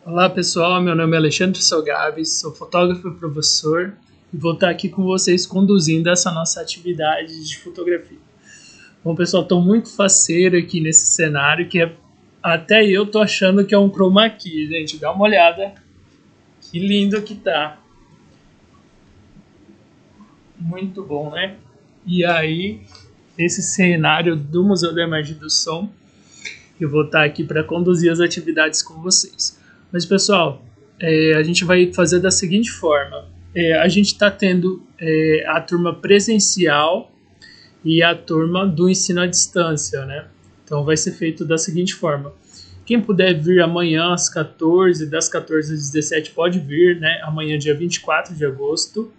Olá pessoal, meu nome é Alexandre Salgaves, sou fotógrafo e professor e vou estar aqui com vocês conduzindo essa nossa atividade de fotografia. Bom pessoal, estou muito faceiro aqui nesse cenário até eu tô achando que é um chroma key, gente, dá uma olhada, que lindo que tá. Muito bom, né? E aí, esse cenário do Museu da Imagem do Som, eu vou estar aqui para conduzir as atividades com vocês. Mas pessoal, a gente vai fazer da seguinte forma: a gente está tendo a turma presencial e a turma do ensino à distância, né? Então vai ser feito da seguinte forma: quem puder vir amanhã às 14, das 14 às 17 pode vir, né? Amanhã, dia 24 de agosto.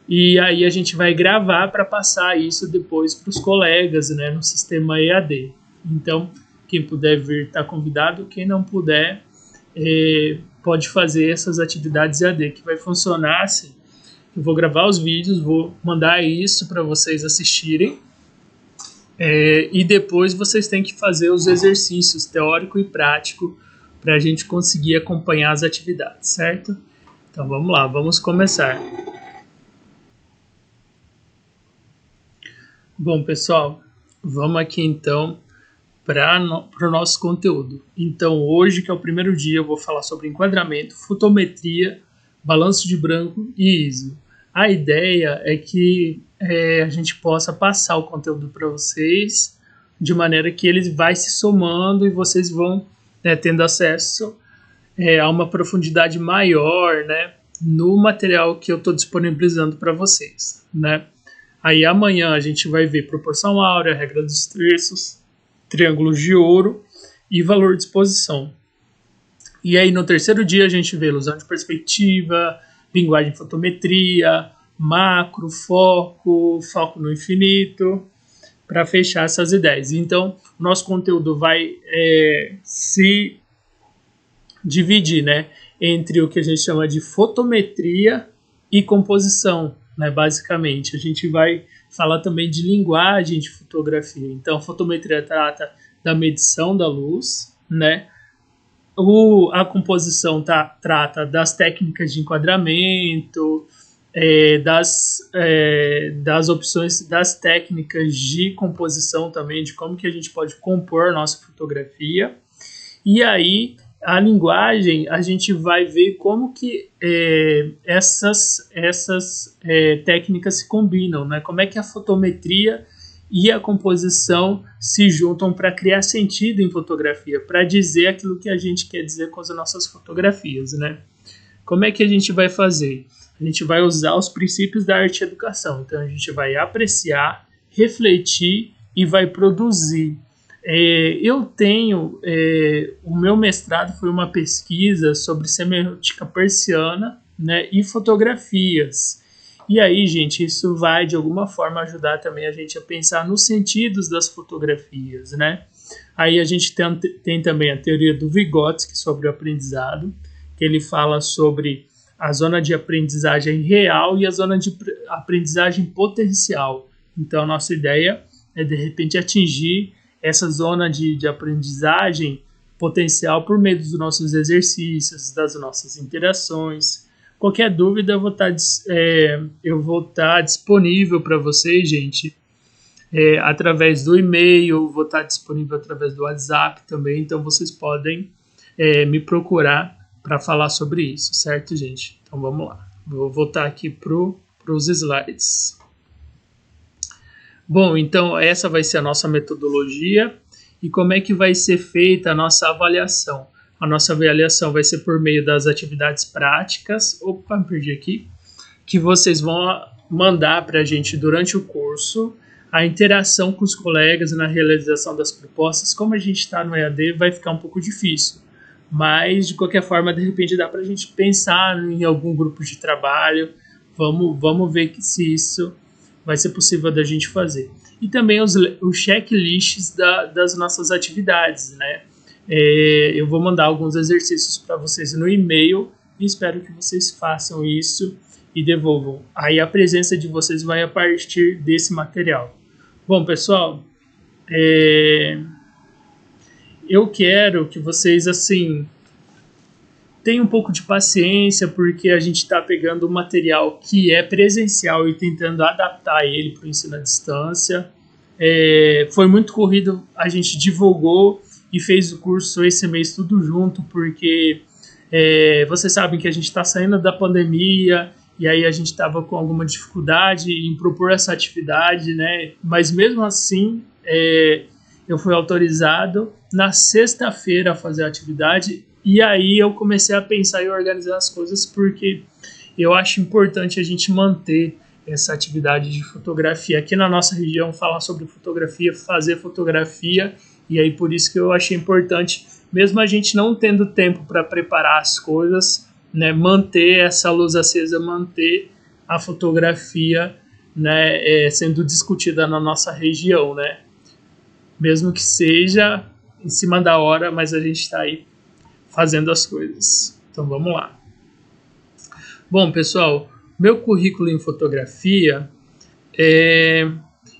E aí a gente vai gravar para passar isso depois para os colegas, né, no sistema EAD. Então, quem puder vir está convidado, quem não puder pode fazer essas atividades EAD, que vai funcionar assim. Eu vou gravar os vídeos, vou mandar isso para vocês assistirem, e depois vocês têm que fazer os exercícios teórico e prático para a gente conseguir acompanhar as atividades, certo? Então vamos lá, vamos começar. Bom, pessoal, vamos aqui então para o nosso conteúdo. Então, hoje, que é o primeiro dia, eu vou falar sobre enquadramento, fotometria, balanço de branco e ISO. A ideia é que a gente possa passar o conteúdo para vocês de maneira que ele vai se somando e vocês vão tendo acesso a uma profundidade maior, né, no material que eu estou disponibilizando para vocês, né? Aí amanhã a gente vai ver proporção áurea, regra dos terços, triângulos de ouro e valor de exposição. E aí no terceiro dia a gente vê ilusão de perspectiva, linguagem fotometria, macro, foco, foco no infinito, para fechar essas ideias. Então o nosso conteúdo vai se dividir, né, entre o que a gente chama de fotometria e composição. Basicamente, a gente vai falar também de linguagem de fotografia. Então, a fotometria trata da medição da luz, né? A composição trata das técnicas de enquadramento, das opções, das técnicas de composição também, de como que a gente pode compor a nossa fotografia. E aí, a linguagem, a gente vai ver como que essas técnicas se combinam, né? Como é que a fotometria e a composição se juntam para criar sentido em fotografia, para dizer aquilo que a gente quer dizer com as nossas fotografias, né? Como é que a gente vai fazer? A gente vai usar os princípios da arte e educação. Então, a gente vai apreciar, refletir e vai produzir. Eu tenho, o meu mestrado foi uma pesquisa sobre semiótica persiana, né, e fotografias. E aí, gente, isso vai de alguma forma ajudar também a gente a pensar nos sentidos das fotografias, né? Aí a gente tem também a teoria do Vygotsky sobre o aprendizado, que ele fala sobre a zona de aprendizagem real e a zona de aprendizagem potencial. Então, a nossa ideia é, de repente, atingir essa zona de aprendizagem potencial por meio dos nossos exercícios, das nossas interações. Qualquer dúvida, eu vou estar disponível para vocês, gente, através do e-mail, vou estar disponível através do WhatsApp também, então vocês podem me procurar para falar sobre isso, certo, gente? Então vamos lá, vou voltar aqui para os slides. Bom, então essa vai ser a nossa metodologia e como é que vai ser feita a nossa avaliação. A nossa avaliação vai ser por meio das atividades práticas, perdi aqui, que vocês vão mandar para a gente durante o curso, a interação com os colegas na realização das propostas. Como a gente está no EAD, vai ficar um pouco difícil, mas de qualquer forma, de repente dá para a gente pensar em algum grupo de trabalho, vamos ver se isso vai ser possível da gente fazer. E também os checklists das nossas atividades, né? Eu vou mandar alguns exercícios para vocês no e-mail e espero que vocês façam isso e devolvam. Aí a presença de vocês vai a partir desse material. Bom, pessoal, eu quero que vocês, assim, tenha um pouco de paciência, porque a gente está pegando um material que é presencial e tentando adaptar ele para o ensino à distância. Foi muito corrido, a gente divulgou e fez o curso esse mês tudo junto, porque vocês sabem que a gente está saindo da pandemia, e aí a gente estava com alguma dificuldade em propor essa atividade, né? Mas mesmo assim, eu fui autorizado na sexta-feira a fazer a atividade, e aí eu comecei a pensar e organizar as coisas, porque eu acho importante a gente manter essa atividade de fotografia. Aqui na nossa região, falar sobre fotografia, fazer fotografia, e aí por isso que eu achei importante, mesmo a gente não tendo tempo para preparar as coisas, né, manter essa luz acesa, manter a fotografia, né, sendo discutida na nossa região, né? Mesmo que seja em cima da hora, mas a gente está aí fazendo as coisas. Então vamos lá. Bom, pessoal, meu currículo em fotografia,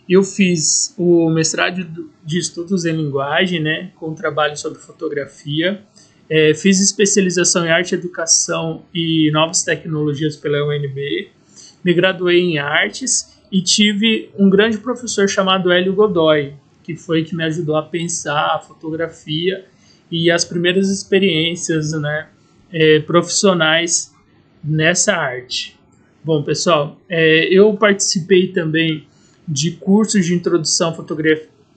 eu fiz o mestrado de estudos em linguagem, né, com trabalho sobre fotografia. Fiz especialização em arte, educação e novas tecnologias pela UNB. Me graduei em artes e tive um grande professor chamado Hélio Godoy, que foi que me ajudou a pensar a fotografia e as primeiras experiências, né, profissionais nessa arte. Bom, pessoal, eu participei também de cursos de introdução à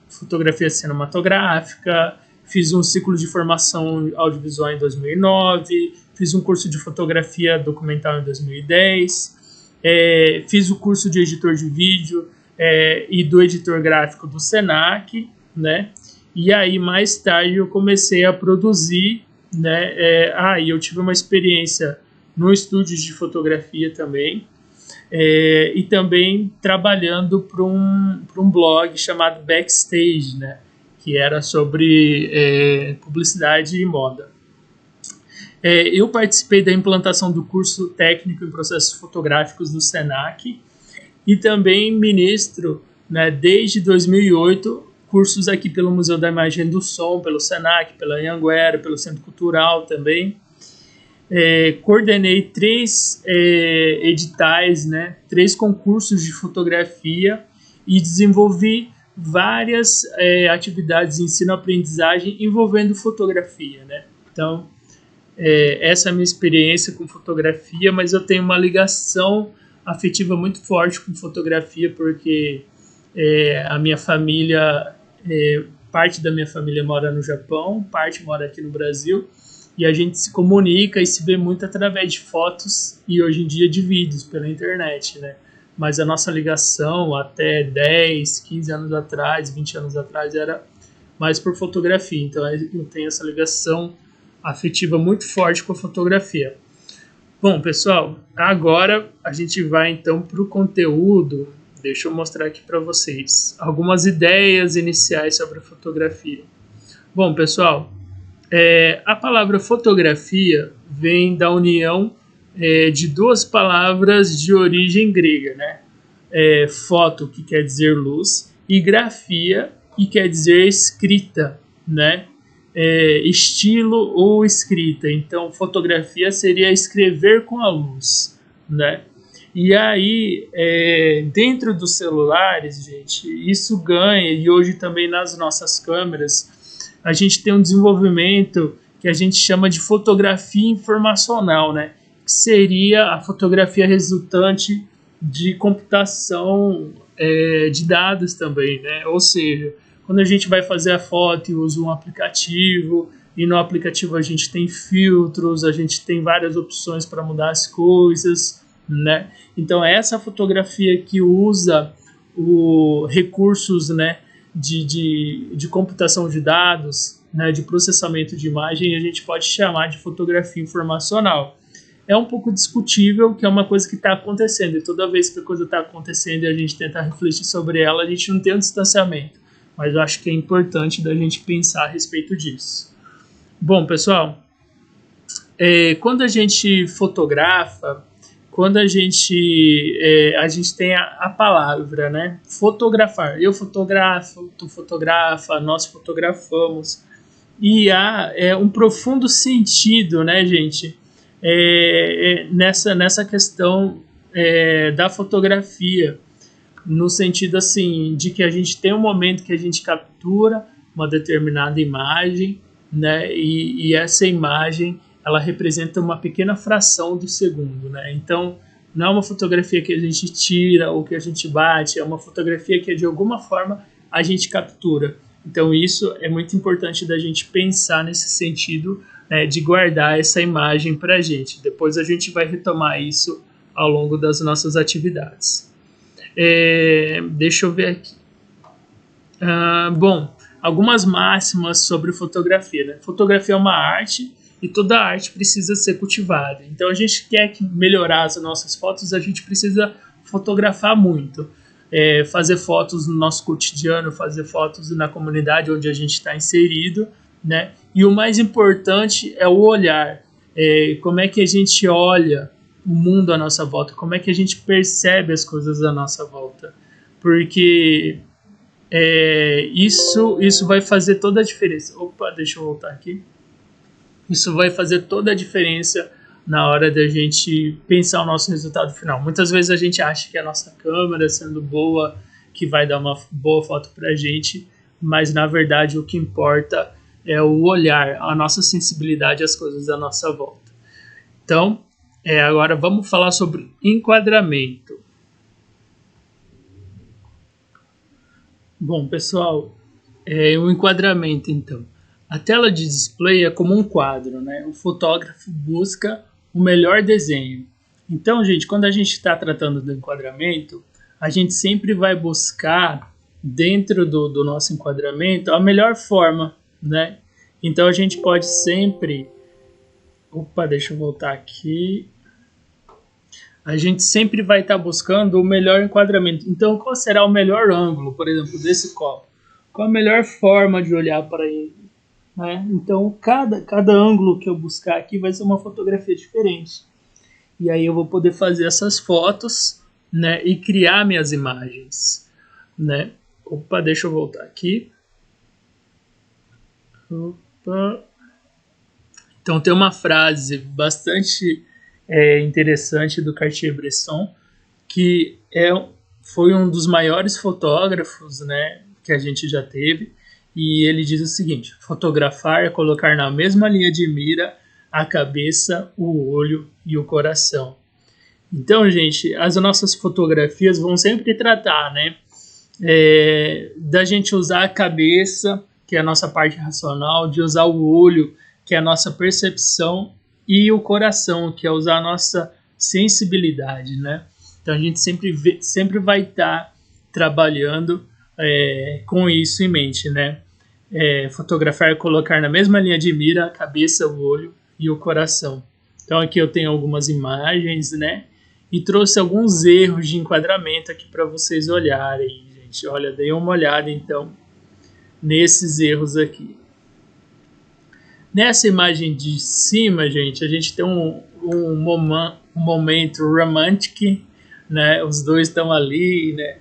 fotografia cinematográfica, fiz um ciclo de formação audiovisual em 2009, fiz um curso de fotografia documental em 2010, fiz o curso de editor de vídeo e do editor gráfico do Senac, né? E aí, mais tarde, eu comecei a produzir, né? E eu tive uma experiência no estúdio de fotografia também, e também trabalhando para um blog chamado Backstage, né? Que era sobre publicidade e moda. Eu participei da implantação do curso técnico em processos fotográficos do Senac e também ministro, né, desde 2008, cursos aqui pelo Museu da Imagem e do Som, pelo Senac, pela Anhanguera, pelo Centro Cultural também. Coordenei 3 editais, né, 3 concursos de fotografia e desenvolvi várias atividades de ensino-aprendizagem envolvendo fotografia, né? Então, essa é a minha experiência com fotografia, mas eu tenho uma ligação afetiva muito forte com fotografia, porque a minha família, parte da minha família mora no Japão, parte mora aqui no Brasil, e a gente se comunica e se vê muito através de fotos e hoje em dia de vídeos pela internet, né? Mas a nossa ligação até 10, 15 anos atrás, 20 anos atrás era mais por fotografia. Então eu tenho essa ligação afetiva muito forte com a fotografia. Bom, pessoal, agora a gente vai então para o conteúdo. Deixa eu mostrar aqui para vocês algumas ideias iniciais sobre a fotografia. Bom, pessoal, a palavra fotografia vem da união de 2 palavras de origem grega, né? Foto, que quer dizer luz, e grafia, que quer dizer escrita, né? Estilo ou escrita. Então, fotografia seria escrever com a luz, né? E aí, dentro dos celulares, gente, isso ganha, e hoje também nas nossas câmeras, a gente tem um desenvolvimento que a gente chama de fotografia informacional, né? Que seria a fotografia resultante de computação de dados também, né? Ou seja, quando a gente vai fazer a foto e usa um aplicativo, e no aplicativo a gente tem filtros, a gente tem várias opções para mudar as coisas, né? Então essa fotografia que usa recursos, né, de computação de dados, né, de processamento de imagem, a gente pode chamar de fotografia informacional. É um pouco discutível, que é uma coisa que está acontecendo, e toda vez que a coisa está acontecendo e a gente tenta refletir sobre ela, a gente não tem um distanciamento, mas eu acho que é importante da gente pensar a respeito disso. Bom, pessoal, quando a gente fotografa, quando a gente tem a palavra, né? Fotografar. Eu fotografo, tu fotografa, nós fotografamos. e há um profundo sentido, né, gente, nessa questão da fotografia, no sentido assim de que a gente tem um momento que a gente captura uma determinada imagem, né, e essa imagem ela representa uma pequena fração do segundo, né? Então não é uma fotografia que a gente tira ou que a gente bate, é uma fotografia que de alguma forma a gente captura. Então isso é muito importante da gente pensar nesse sentido, né, de guardar essa imagem para a gente. Depois a gente vai retomar isso ao longo das nossas atividades. Deixa eu ver aqui. Bom, algumas máximas sobre fotografia, né? Fotografia é uma arte e toda arte precisa ser cultivada. Então a gente quer melhorar as nossas fotos, a gente precisa fotografar muito. Fazer fotos no nosso cotidiano, fazer fotos na comunidade onde a gente está inserido, né? E o mais importante é o olhar. Como é que a gente olha o mundo à nossa volta, como é que a gente percebe as coisas à nossa volta, porque isso vai fazer toda a diferença. Opa, deixa eu voltar aqui. Isso vai fazer toda a diferença na hora da gente pensar o nosso resultado final. Muitas vezes a gente acha que a nossa câmera sendo boa, que vai dar uma boa foto pra gente, mas na verdade o que importa é o olhar, a nossa sensibilidade às coisas à nossa volta. Então, agora vamos falar sobre enquadramento. Bom, pessoal, o enquadramento, então. A tela de display é como um quadro, né? O fotógrafo busca o melhor desenho. Então, gente, quando a gente está tratando do enquadramento, a gente sempre vai buscar, dentro do nosso enquadramento, a melhor forma, né? Então, a gente pode sempre... Opa, deixa eu voltar aqui. A gente sempre vai estar buscando o melhor enquadramento. Então, qual será o melhor ângulo, por exemplo, desse copo? Qual a melhor forma de olhar para ele? Né? Então, cada ângulo que eu buscar aqui vai ser uma fotografia diferente. E aí eu vou poder fazer essas fotos, né, e criar minhas imagens. Né? Opa, deixa eu voltar aqui. Opa. Então, tem uma frase bastante interessante do Cartier-Bresson, que foi um dos maiores fotógrafos, né, que a gente já teve, e ele diz o seguinte: fotografar é colocar na mesma linha de mira a cabeça, o olho e o coração. Então, gente, as nossas fotografias vão sempre tratar, né, da gente usar a cabeça, que é a nossa parte racional, de usar o olho, que é a nossa percepção, e o coração, que é usar a nossa sensibilidade, né? Então a gente sempre vai estar trabalhando com isso em mente, né? Fotografar e colocar na mesma linha de mira a cabeça, o olho e o coração. Então aqui eu tenho algumas imagens, né? E trouxe alguns erros de enquadramento aqui para vocês olharem, gente. Olha, dei uma olhada então nesses erros aqui. Nessa imagem de cima, gente, a gente tem um momento romântico, né? Os dois estão ali, né,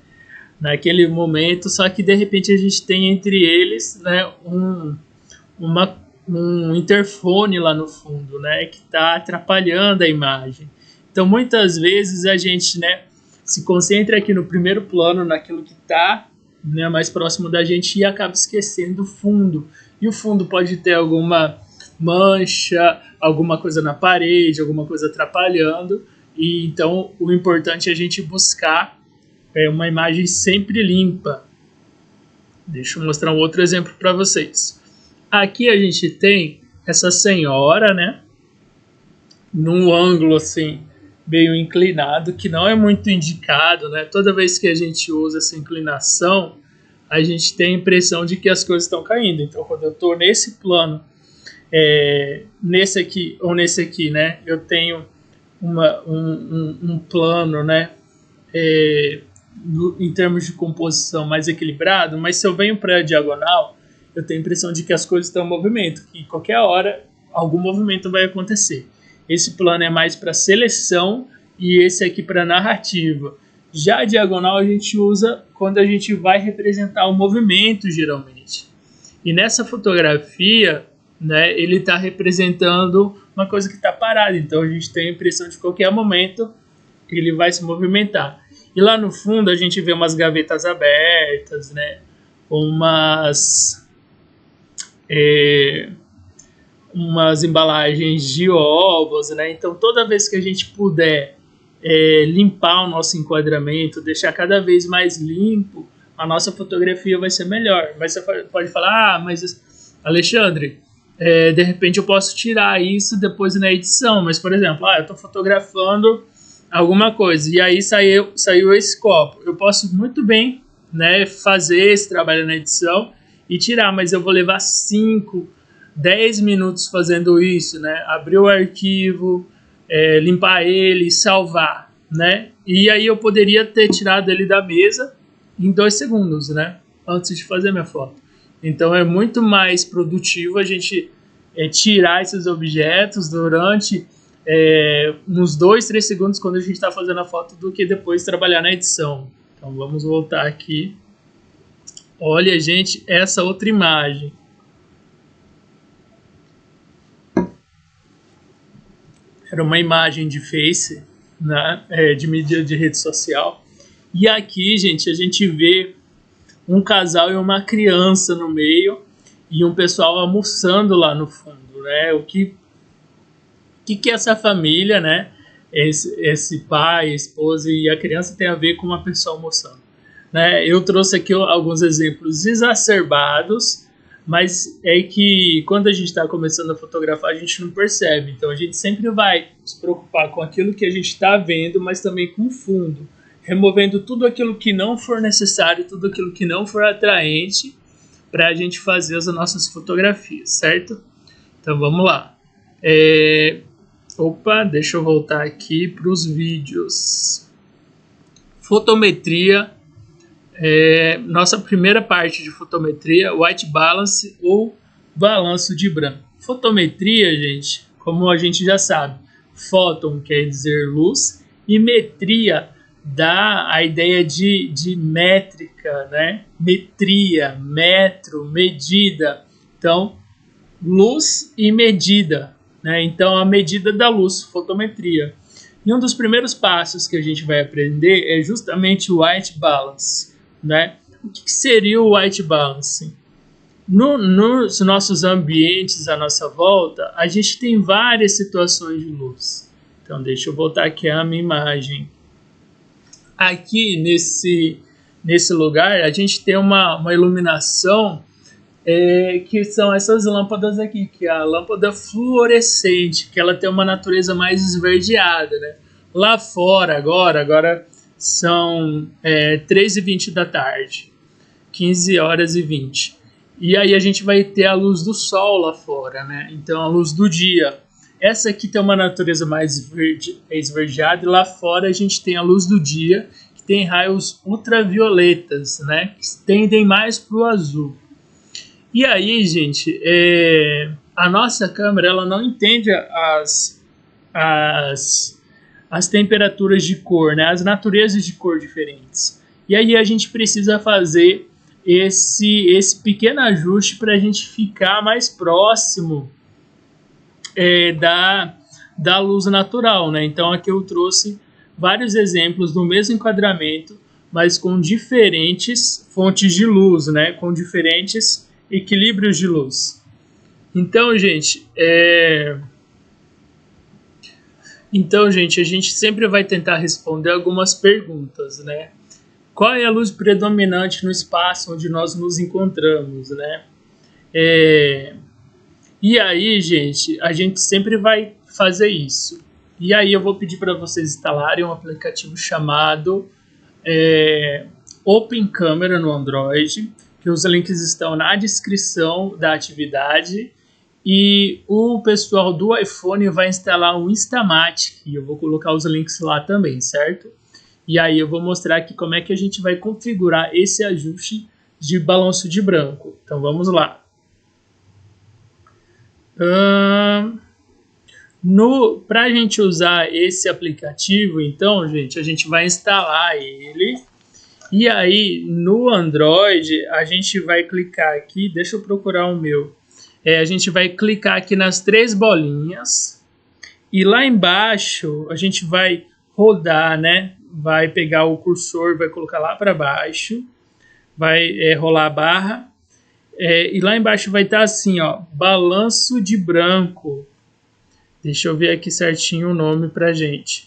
naquele momento, só que de repente a gente tem entre eles, né, um interfone lá no fundo, né, que está atrapalhando a imagem. Então muitas vezes a gente, né, se concentra aqui no primeiro plano, naquilo que está, né, mais próximo da gente, e acaba esquecendo o fundo. E o fundo pode ter alguma mancha, alguma coisa na parede, alguma coisa atrapalhando. E então o importante é a gente buscar uma imagem sempre limpa. Deixa eu mostrar um outro exemplo para vocês. Aqui a gente tem essa senhora, né, num ângulo assim meio inclinado, que não é muito indicado, né? Toda vez que a gente usa essa inclinação, a gente tem a impressão de que as coisas estão caindo. Então, quando eu estou nesse plano, nesse aqui ou nesse aqui, né, eu tenho um plano, né, em termos de composição mais equilibrado, mas se eu venho para a diagonal, eu tenho a impressão de que as coisas estão em movimento, que qualquer hora algum movimento vai acontecer. Esse plano é mais para seleção e esse aqui para narrativa. Já a diagonal a gente usa quando a gente vai representar o movimento, geralmente. E nessa fotografia, né, ele está representando uma coisa que está parada. Então a gente tem a impressão de qualquer momento ele vai se movimentar. E lá no fundo a gente vê umas gavetas abertas, né, umas embalagens de ovos, né? Então toda vez que a gente puder limpar o nosso enquadramento, deixar cada vez mais limpo, a nossa fotografia vai ser melhor. Mas você pode falar, mas Alexandre, de repente eu posso tirar isso depois na edição. Mas, por exemplo, eu estou fotografando alguma coisa e aí saiu esse copo. Eu posso muito bem, né, fazer esse trabalho na edição e tirar, mas eu vou levar 5, 10 minutos fazendo isso, né? Abrir o arquivo, limpar ele, salvar, né? E aí eu poderia ter tirado ele da mesa em 2 segundos, né? Antes de fazer minha foto. Então é muito mais produtivo a gente tirar esses objetos durante uns 2, 3 segundos quando a gente está fazendo a foto do que depois trabalhar na edição. Então vamos voltar aqui. Olha, gente, essa outra imagem. Era uma imagem de Face, né, de mídia de rede social. E aqui, gente, a gente vê um casal e uma criança no meio e um pessoal almoçando lá no fundo, né? O que é essa família, né? Esse pai, a esposa e a criança tem a ver com uma pessoa almoçando, né? Eu trouxe aqui alguns exemplos exacerbados, mas é que quando a gente está começando a fotografar, a gente não percebe. Então a gente sempre vai se preocupar com aquilo que a gente está vendo, mas também com o fundo, removendo tudo aquilo que não for necessário, tudo aquilo que não for atraente para a gente fazer as nossas fotografias, certo? Então vamos lá. Deixa eu voltar aqui para os vídeos. Fotometria. Nossa primeira parte de fotometria, white balance ou balanço de branco. Fotometria, gente, como a gente já sabe, fóton quer dizer luz e metria dá a ideia de métrica, né? Metria, metro, medida. Então, luz e medida, né? Então, a medida da luz, fotometria. E um dos primeiros passos que a gente vai aprender é justamente o white balance, né? O que seria o white balance? Nos nossos ambientes à nossa volta, a gente tem várias situações de luz. Então, deixa eu voltar aqui a minha imagem. Aqui nesse lugar, a gente tem uma iluminação que são essas lâmpadas aqui, que é a lâmpada fluorescente, que ela tem uma natureza mais esverdeada, né? Lá fora, agora são 3h20 da tarde, 15h20. E aí a gente vai ter a luz do sol lá fora, né? Então a luz do dia. Essa aqui tem uma natureza mais esverdeada e lá fora a gente tem a luz do dia, que tem raios ultravioletas, né? Que tendem mais para o azul. E aí, gente, a nossa câmera ela não entende as temperaturas de cor, né? As naturezas de cor diferentes. E aí a gente precisa fazer esse pequeno ajuste para a gente ficar mais próximo da luz natural, né? Então aqui eu trouxe vários exemplos do mesmo enquadramento, mas com diferentes fontes de luz, né? Com diferentes equilíbrios de luz. Então, gente, a gente sempre vai tentar responder algumas perguntas, né? Qual é a luz predominante no espaço onde nós nos encontramos, né? E aí, gente, a gente sempre vai fazer isso. E aí eu vou pedir para vocês instalarem um aplicativo chamado Open Camera no Android, que os links estão na descrição da atividade. E o pessoal do iPhone vai instalar o Instamatic, e eu vou colocar os links lá também, certo? E aí eu vou mostrar aqui como é que a gente vai configurar esse ajuste de balanço de branco. Então vamos lá. Para a gente usar esse aplicativo, então, gente, a gente vai instalar ele E aí, no Android, a gente vai clicar aqui, deixa eu procurar o meu. A gente vai clicar aqui nas 3 bolinhas e lá embaixo a gente vai rodar, né? Vai pegar o cursor, vai colocar lá para baixo, vai rolar a barra e lá embaixo vai estar assim, ó, balanço de branco. Deixa eu ver aqui certinho o nome pra gente.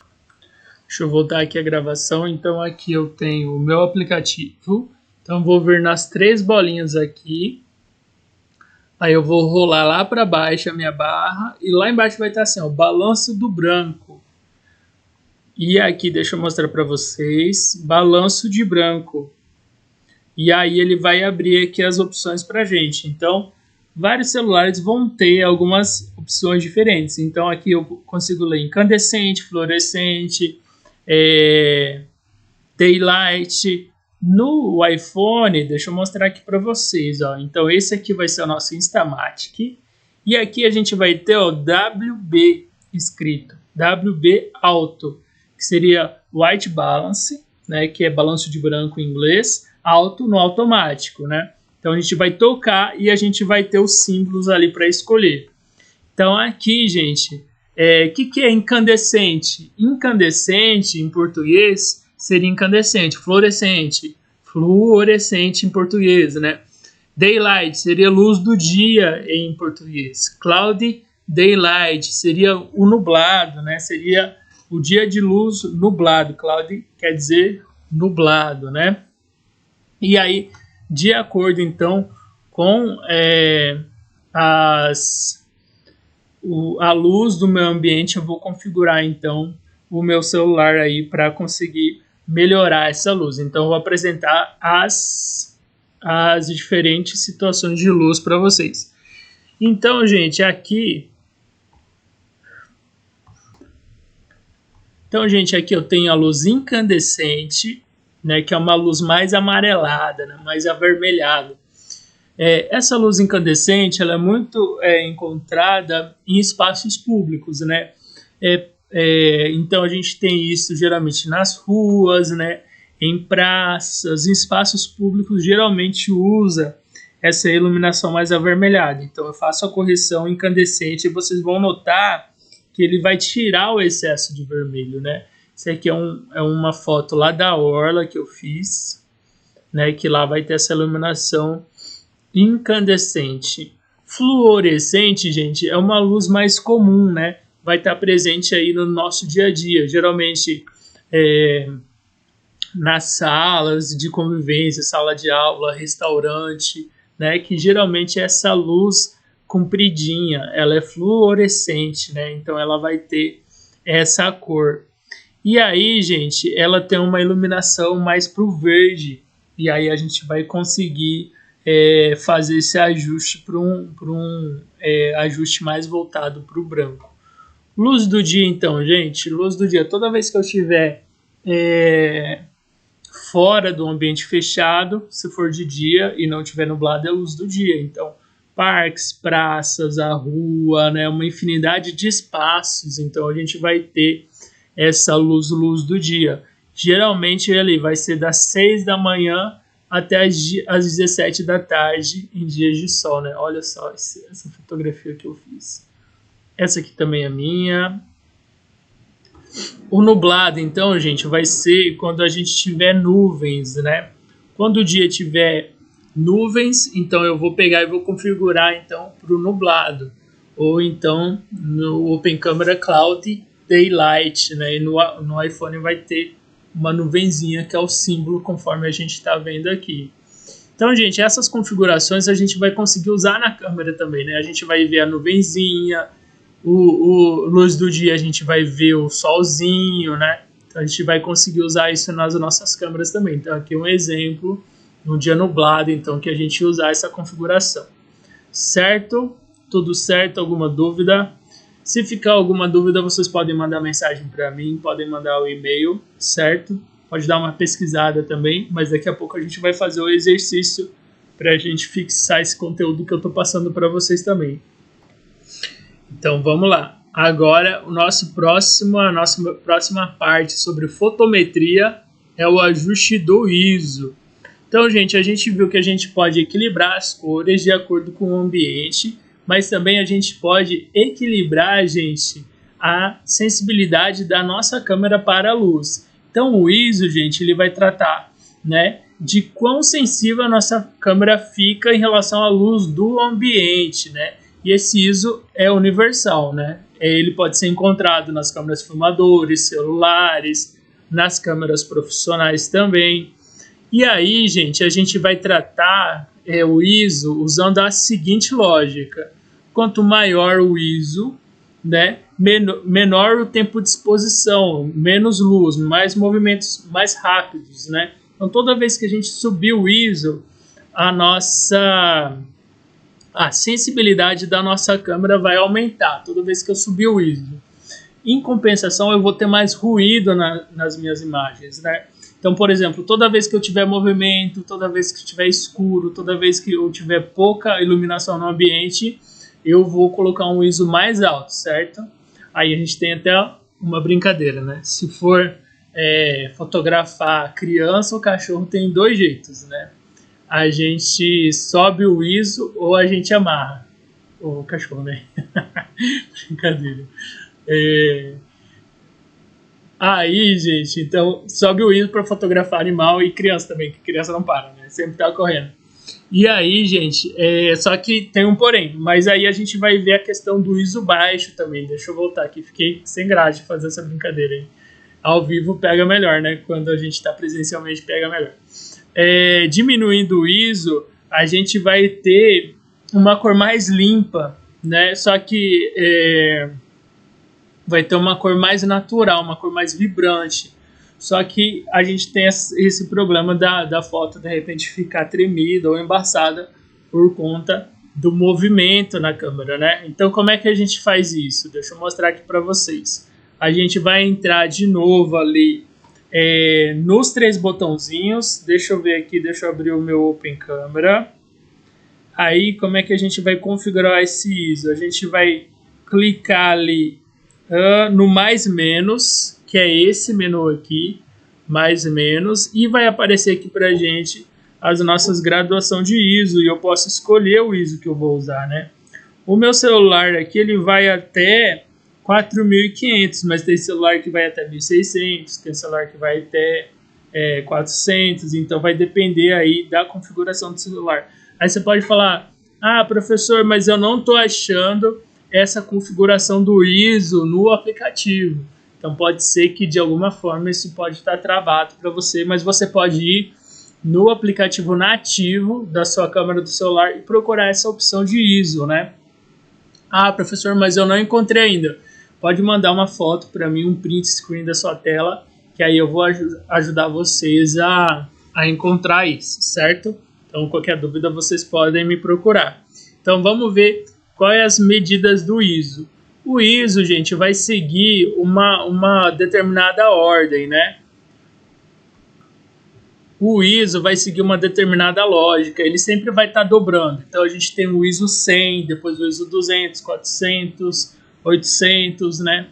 Deixa eu voltar aqui a gravação. Então aqui eu tenho o meu aplicativo. Então vou vir nas 3 bolinhas aqui. Aí eu vou rolar lá para baixo a minha barra. E lá embaixo vai estar assim, ó, balanço do branco. E aqui deixa eu mostrar para vocês. Balanço de branco. E aí ele vai abrir aqui as opções pra gente. Então vários celulares vão ter algumas opções diferentes. Então aqui eu consigo ler incandescente, fluorescente, daylight. No iPhone, deixa eu mostrar aqui para vocês, ó. Então esse aqui vai ser o nosso Instamatic e aqui a gente vai ter o WB escrito, WB Auto, que seria White Balance, né, que é balanço de branco em inglês, Auto no automático, né? Então a gente vai tocar e a gente vai ter os símbolos ali para escolher. Então aqui, gente, que é incandescente? Incandescente, em português, seria incandescente. Fluorescente em português, né? Daylight seria luz do dia em português. Cloudy daylight seria o nublado, né? Seria o dia de luz nublado. Cloudy quer dizer nublado, né? E aí, de acordo então com a luz do meu ambiente, eu vou configurar então o meu celular aí para conseguir melhorar essa luz. Então eu vou apresentar as diferentes situações de luz para vocês. Então, gente, aqui eu tenho a luz incandescente, né, que é uma luz mais amarelada, né, mais avermelhada. Essa luz incandescente ela é muito encontrada em espaços públicos, né? Então a gente tem isso geralmente nas ruas, né? Em praças, em espaços públicos geralmente usa essa iluminação mais avermelhada. Então eu faço a correção incandescente e vocês vão notar que ele vai tirar o excesso de vermelho, né? Isso aqui é uma foto lá da orla que eu fiz, né? Que lá vai ter essa iluminação incandescente. Fluorescente, gente, é uma luz mais comum, né? Vai estar presente aí no nosso dia a dia, geralmente nas salas de convivência, sala de aula, restaurante, né? Que geralmente é essa luz compridinha, ela é fluorescente, né? Então ela vai ter essa cor. E aí, gente, ela tem uma iluminação mais pro verde, e aí a gente vai conseguir fazer esse ajuste para um ajuste mais voltado para o branco. Luz do dia, então, gente, luz do dia. Toda vez que eu estiver fora do ambiente fechado, se for de dia e não estiver nublado, é luz do dia. Então, parques, praças, a rua, né, uma infinidade de espaços. Então, a gente vai ter essa luz do dia. Geralmente, ele vai ser das 6 da manhã até às 17 da tarde em dias de sol, né? Olha só essa fotografia que eu fiz. Essa aqui também é minha. O nublado, então, gente, vai ser quando a gente tiver nuvens, né? Quando o dia tiver nuvens, então eu vou pegar e vou configurar então para o nublado. Ou então no Open Camera Cloud Daylight, né? E no iPhone vai ter uma nuvenzinha que é o símbolo conforme a gente está vendo aqui. Então, gente, essas configurações a gente vai conseguir usar na câmera também, né? A gente vai ver a nuvenzinha, luz do dia a gente vai ver o solzinho, né? Então a gente vai conseguir usar isso nas nossas câmeras também. Então aqui um exemplo, no dia nublado, então, que a gente usar essa configuração. Certo? Tudo certo? Alguma dúvida? Se ficar alguma dúvida, vocês podem mandar mensagem para mim, podem mandar o e-mail, certo? Pode dar uma pesquisada também, mas daqui a pouco a gente vai fazer o exercício para a gente fixar esse conteúdo que eu estou passando para vocês também. Então vamos lá. Agora a nossa próxima parte sobre fotometria é o ajuste do ISO. Então, gente, a gente viu que a gente pode equilibrar as cores de acordo com o ambiente, mas também a gente pode equilibrar, gente, a sensibilidade da nossa câmera para a luz. Então, o ISO, gente, ele vai tratar, né, de quão sensível a nossa câmera fica em relação à luz do ambiente, né? E esse ISO é universal, né? Ele pode ser encontrado nas câmeras filmadores, celulares, nas câmeras profissionais também. E aí, gente, a gente vai tratar o ISO usando a seguinte lógica. Quanto maior o ISO, né, menor o tempo de exposição, menos luz, mais movimentos mais rápidos, né? Então, toda vez que a gente subir o ISO, a sensibilidade da nossa câmera vai aumentar toda vez que eu subir o ISO. Em compensação, eu vou ter mais ruído nas minhas imagens, né? Então, por exemplo, toda vez que eu tiver movimento, toda vez que estiver escuro, toda vez que eu tiver pouca iluminação no ambiente, eu vou colocar um ISO mais alto, certo? Aí a gente tem até uma brincadeira, né? Se for fotografar criança ou cachorro, tem dois jeitos, né? A gente sobe o ISO ou a gente amarra o cachorro, né? Brincadeira. Aí, gente, então sobe o ISO para fotografar animal e criança também, que criança não para, né? Sempre tá correndo. E aí, gente, só que tem um porém, mas aí a gente vai ver a questão do ISO baixo também. Deixa eu voltar aqui, fiquei sem graça de fazer essa brincadeira aí. Ao vivo pega melhor, né? Quando a gente tá presencialmente pega melhor. Diminuindo o ISO, a gente vai ter uma cor mais limpa, né? Só que vai ter uma cor mais natural, uma cor mais vibrante. Só que a gente tem esse problema da foto de repente ficar tremida ou embaçada por conta do movimento na câmera, né? Então, como é que a gente faz isso? Deixa eu mostrar aqui para vocês. A gente vai entrar de novo ali nos três botãozinhos. Deixa eu ver aqui, deixa eu abrir o meu Open Camera. Aí, como é que a gente vai configurar esse ISO? A gente vai clicar ali no mais menos, que é esse menu aqui, mais menos, e vai aparecer aqui pra gente as nossas graduações de ISO, e eu posso escolher o ISO que eu vou usar, né? O meu celular aqui, ele vai até 4.500, mas tem celular que vai até 1.600, tem celular que vai até 400, então vai depender aí da configuração do celular. Aí você pode falar, professor, mas eu não estou achando essa configuração do ISO no aplicativo. Então pode ser que de alguma forma isso pode estar travado para você, mas você pode ir no aplicativo nativo da sua câmera do celular e procurar essa opção de ISO, né? Professor, mas eu não encontrei ainda. Pode mandar uma foto para mim, um print screen da sua tela, que aí eu vou ajudar vocês a encontrar isso, certo? Então qualquer dúvida vocês podem me procurar. Então vamos ver quais as medidas do ISO. O ISO, gente, vai seguir uma determinada ordem, né? O ISO vai seguir uma determinada lógica, ele sempre vai estar dobrando. Então a gente tem o ISO 100, depois o ISO 200, 400, 800, né?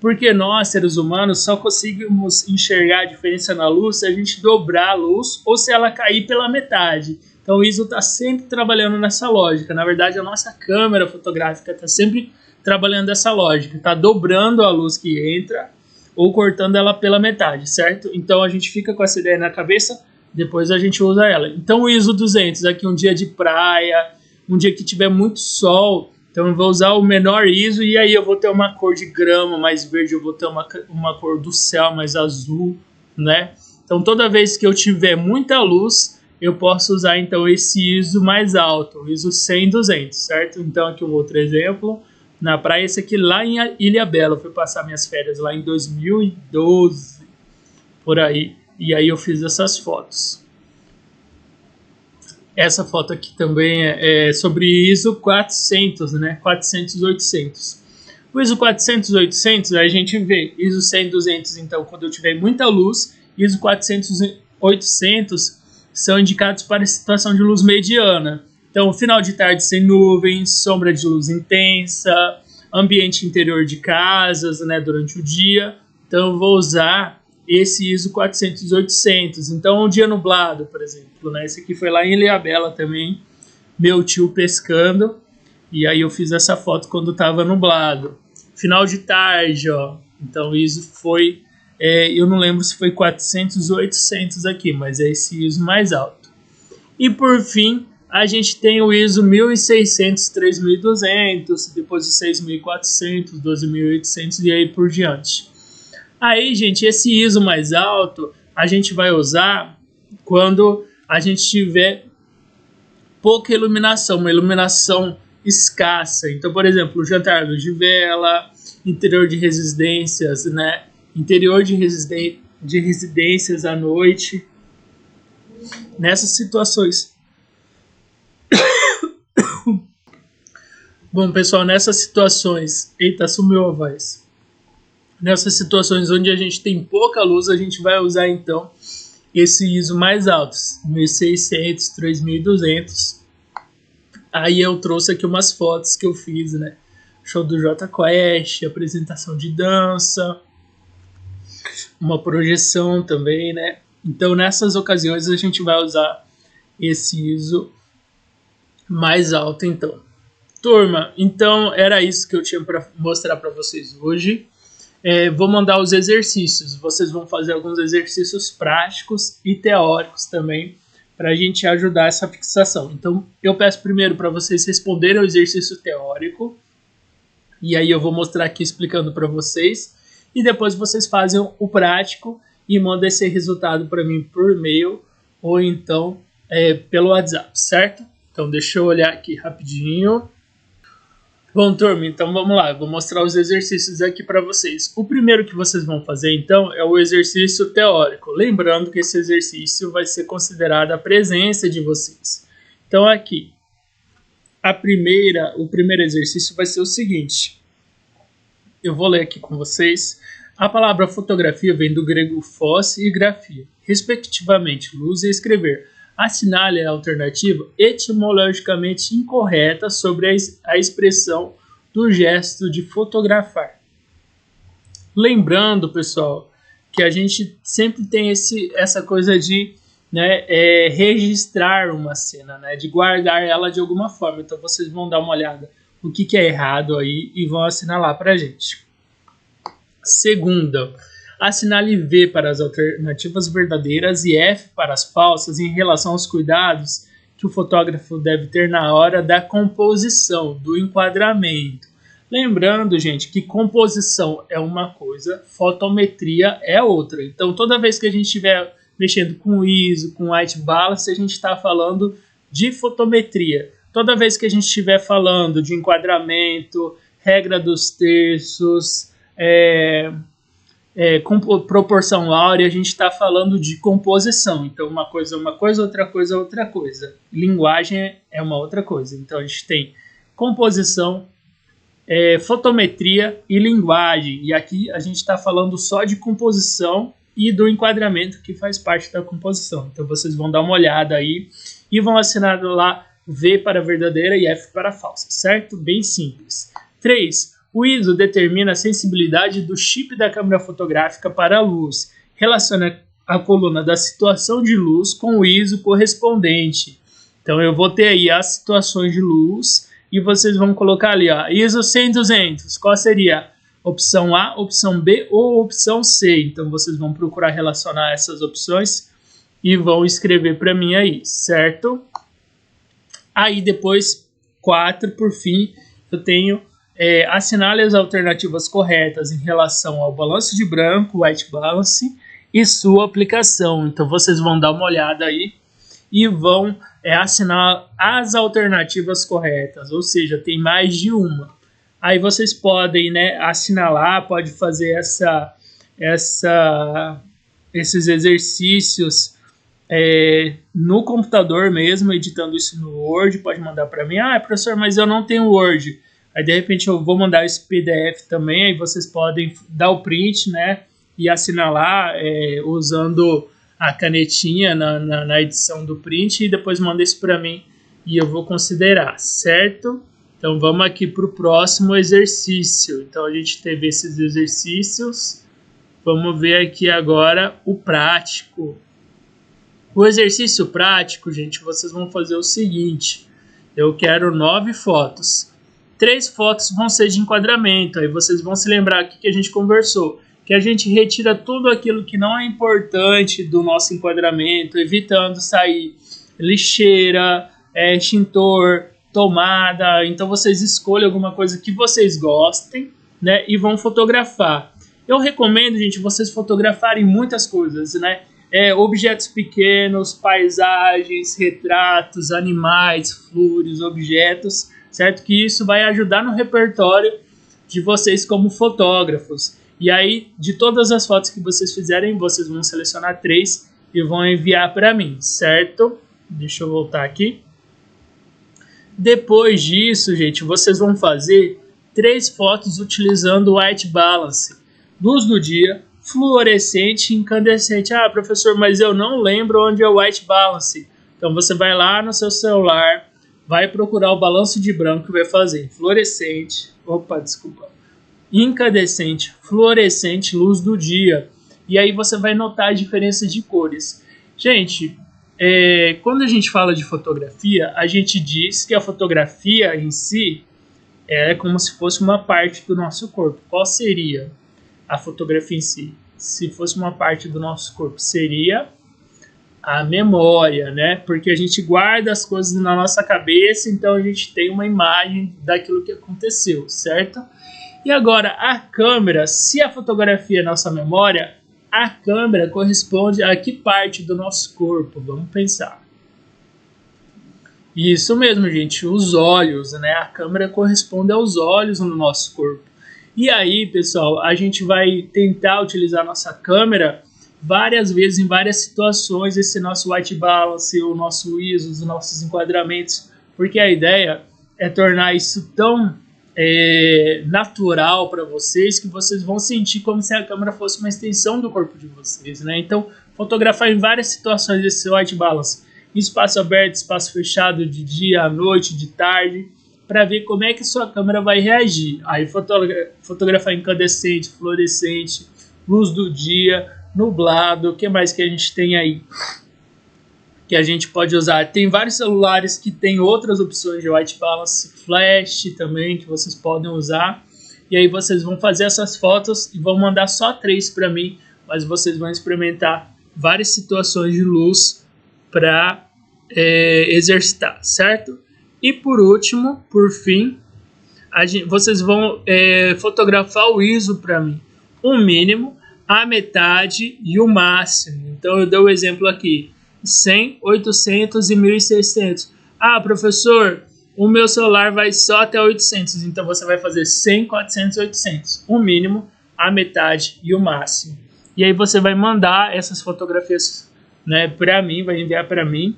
Porque nós, seres humanos, só conseguimos enxergar a diferença na luz se a gente dobrar a luz ou se ela cair pela metade. Então o ISO está sempre trabalhando nessa lógica. Na verdade, a nossa câmera fotográfica está sempre trabalhando essa lógica. Está dobrando a luz que entra ou cortando ela pela metade, certo? Então a gente fica com essa ideia na cabeça, depois a gente usa ela. Então o ISO 200, aqui um dia de praia, um dia que tiver muito sol, então eu vou usar o menor ISO e aí eu vou ter uma cor de grama mais verde, eu vou ter uma cor do céu mais azul, né? Então toda vez que eu tiver muita luz, eu posso usar então esse ISO mais alto, o ISO 100, 200, certo? Então aqui um outro exemplo, na praia, esse aqui lá em Ilhabela, eu fui passar minhas férias lá em 2012, por aí, e aí eu fiz essas fotos. Essa foto aqui também é sobre ISO 400, né? 400, 800. O ISO 400, 800, a gente vê ISO 100, 200, então, quando eu tiver muita luz, ISO 400, 800 são indicados para situação de luz mediana. Então, final de tarde sem nuvens, sombra de luz intensa, ambiente interior de casas, né, durante o dia. Então, eu vou usar esse ISO 400-800. Então, um dia nublado, por exemplo, né? Esse aqui foi lá em Ilhabela também, meu tio pescando, e aí eu fiz essa foto quando estava nublado. Final de tarde, ó. Então, o ISO foi, eu não lembro se foi 400 ou 800 aqui, mas é esse ISO mais alto. E por fim, a gente tem o ISO 1600, 3200, depois o 6400, 12800 e aí por diante. Aí, gente, esse ISO mais alto a gente vai usar quando a gente tiver pouca iluminação, uma iluminação escassa. Então, por exemplo, jantar à luz de vela, interior de residências, né? Interior de residências à noite. Nessas situações. Bom, pessoal, nessas situações... Eita, sumiu a voz. Nessas situações onde a gente tem pouca luz, a gente vai usar, então, esse ISO mais alto, 1600, 3200. Aí eu trouxe aqui umas fotos que eu fiz, né? Show do Jota Quest, apresentação de dança, uma projeção também, né? Então, nessas ocasiões, a gente vai usar esse ISO mais alto, então. Turma, então era isso que eu tinha para mostrar para vocês hoje. Vou mandar os exercícios. Vocês vão fazer alguns exercícios práticos e teóricos também para a gente ajudar essa fixação. Então, eu peço primeiro para vocês responderem o exercício teórico. E aí eu vou mostrar aqui explicando para vocês. E depois vocês fazem o prático e mandam esse resultado para mim por e-mail ou então pelo WhatsApp, certo? Então, deixa eu olhar aqui rapidinho. Bom, turma, então vamos lá, eu vou mostrar os exercícios aqui para vocês. O primeiro que vocês vão fazer, então, é o exercício teórico. Lembrando que esse exercício vai ser considerado a presença de vocês. Então, aqui, o primeiro exercício vai ser o seguinte. Eu vou ler aqui com vocês. A palavra fotografia vem do grego phos e grafia, respectivamente, luz e escrever. Assinale a alternativa etimologicamente incorreta sobre a expressão do gesto de fotografar. Lembrando, pessoal, que a gente sempre tem essa coisa de registrar uma cena, né, de guardar ela de alguma forma. Então vocês vão dar uma olhada no que é errado aí e vão assinalar para a gente. Segunda, assinale V para as alternativas verdadeiras e F para as falsas em relação aos cuidados que o fotógrafo deve ter na hora da composição, do enquadramento. Lembrando, gente, que composição é uma coisa, fotometria é outra. Então, toda vez que a gente estiver mexendo com ISO, com white balance, a gente está falando de fotometria. Toda vez que a gente estiver falando de enquadramento, regra dos terços, com proporção áurea, a gente está falando de composição. Então, uma coisa é uma coisa, outra coisa é outra coisa. Linguagem é uma outra coisa. Então, a gente tem composição, fotometria e linguagem. E aqui a gente está falando só de composição e do enquadramento que faz parte da composição. Então, vocês vão dar uma olhada aí e vão assinar lá V para verdadeira e F para falsa, certo? Bem simples. 3. O ISO determina a sensibilidade do chip da câmera fotográfica para a luz. Relaciona a coluna da situação de luz com o ISO correspondente. Então eu vou ter aí as situações de luz e vocês vão colocar ali, ó, ISO 100-200. Qual seria? Opção A, opção B ou opção C. Então vocês vão procurar relacionar essas opções e vão escrever para mim aí, certo? Aí depois, 4, por fim, eu tenho... assinale as alternativas corretas em relação ao balanço de branco, white balance e sua aplicação. Então vocês vão dar uma olhada aí e vão assinar as alternativas corretas, ou seja, tem mais de uma. Aí vocês podem assinalar, pode fazer esses exercícios no computador mesmo, editando isso no Word, pode mandar para mim. Professor, mas eu não tenho Word. Aí, de repente, eu vou mandar esse PDF também, aí vocês podem dar o print, né, e assinalar usando a canetinha na edição do print, e depois manda isso para mim e eu vou considerar, certo? Então, vamos aqui para o próximo exercício. Então, a gente teve esses exercícios Vamos ver aqui agora o prático. O exercício prático, gente, vocês vão fazer o seguinte. Eu quero 9 fotos. 3 fotos vão ser de enquadramento. Aí vocês vão se lembrar aqui que a gente conversou. Que a gente retira tudo aquilo que não é importante do nosso enquadramento, evitando sair lixeira, extintor, tomada. Então vocês escolhem alguma coisa que vocês gostem, né, e vão fotografar. Eu recomendo, gente, vocês fotografarem muitas coisas, né? Objetos pequenos, paisagens, retratos, animais, flores, objetos, certo? Que isso vai ajudar no repertório de vocês como fotógrafos. E aí, de todas as fotos que vocês fizerem, vocês vão selecionar 3 e vão enviar para mim, certo? Deixa eu voltar aqui. Depois disso, gente, vocês vão fazer 3 fotos utilizando o white balance. Luz do dia, fluorescente e incandescente. Ah, professor, mas eu não lembro onde é o white balance. Então você vai lá no seu celular, vai procurar o balanço de branco e vai fazer fluorescente, incandescente, fluorescente, luz do dia. E aí você vai notar a diferença de cores. Gente, quando a gente fala de fotografia, a gente diz que a fotografia em si é como se fosse uma parte do nosso corpo. Qual seria a fotografia em si? Se fosse uma parte do nosso corpo, seria a memória, né? Porque a gente guarda as coisas na nossa cabeça, então a gente tem uma imagem daquilo que aconteceu, certo? E agora, a câmera, se a fotografia é nossa memória, a câmera corresponde a que parte do nosso corpo? Vamos pensar. Isso mesmo, gente, os olhos, né? A câmera corresponde aos olhos no nosso corpo. E aí, pessoal, a gente vai tentar utilizar a nossa câmera várias vezes em várias situações, esse nosso white balance, o nosso ISO, os nossos enquadramentos, porque a ideia é tornar isso tão natural para vocês que vocês vão sentir como se a câmera fosse uma extensão do corpo de vocês, né? Então, fotografar em várias situações esse white balance, em espaço aberto, espaço fechado, de dia, à noite, de tarde, para ver como é que a sua câmera vai reagir. Aí fotografar incandescente, fluorescente, luz do dia, nublado, o que mais que a gente tem aí? Que a gente pode usar. Tem vários celulares que tem outras opções de white balance, flash também, que vocês podem usar. E aí vocês vão fazer essas fotos e vão mandar só 3 para mim, mas vocês vão experimentar várias situações de luz para exercitar, certo? E por último, por fim, vocês vão fotografar o ISO para mim. O mínimo, a metade e o máximo. Então eu dei o exemplo aqui. 100, 800 e 1600. Ah, professor, o meu celular vai só até 800. Então você vai fazer 100, 400, 800. O mínimo, a metade e o máximo. E aí você vai mandar essas fotografias, né, para mim, vai enviar para mim,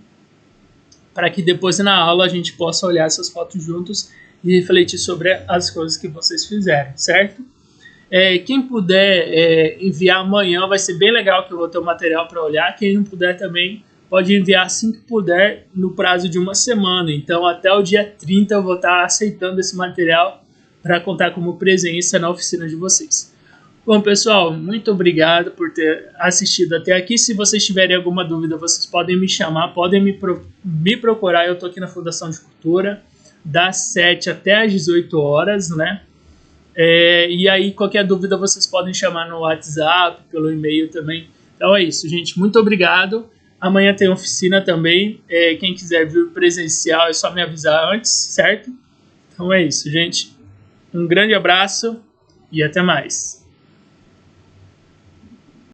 para que depois na aula a gente possa olhar essas fotos juntos e refletir sobre as coisas que vocês fizeram, certo? Quem puder enviar amanhã vai ser bem legal, que eu vou ter o material para olhar. Quem não puder também pode enviar assim que puder, no prazo de uma semana. Então até o dia 30 eu vou estar aceitando esse material para contar como presença na oficina de vocês. Bom, pessoal, muito obrigado por ter assistido até aqui. Se vocês tiverem alguma dúvida, vocês podem me chamar, podem me procurar. Eu estou aqui na Fundação de Cultura, das 7 até as 18 horas, né? E aí, qualquer dúvida, vocês podem chamar no WhatsApp, pelo e-mail também. Então é isso, gente. Muito obrigado. Amanhã tem oficina também. Quem quiser vir presencial, é só me avisar antes, certo? Então é isso, gente. Um grande abraço e até mais.